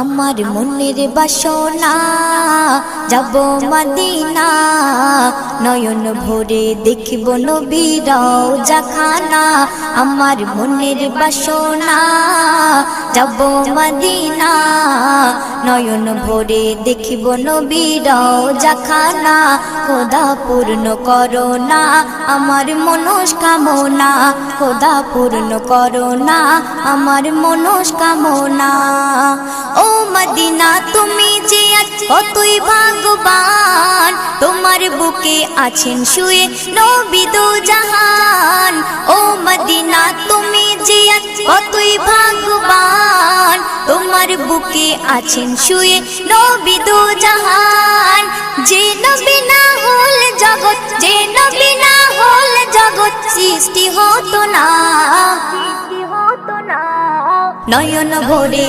আমার মনের বাসনা যাব মদিনা, নয়ন ভরে দেখব নবীর রওজা খানা। আমার মনের বাসনা যাব মদিনা, নয়ন ভরে দেখব নবীর রওজা খানা। খোদা পূর্ণ করো না আমার মনস্কামনা, খোদা পূর্ণ করো না আমার মনস্কামনা। ও মদিনা তুমি যে কতই ভাগ্যবান, তোমার বুকে আছেন শুয়ে নবী দো জাহান। ও মদিনা তুমি যে কতই ভাগ্যবান, তোমার বুকে আছেন শুয়ে নবী দো জাহান। যে নবী না হল জগৎ, যে নবী না হল জগৎ সৃষ্টি হতো না, নয়ন ভরে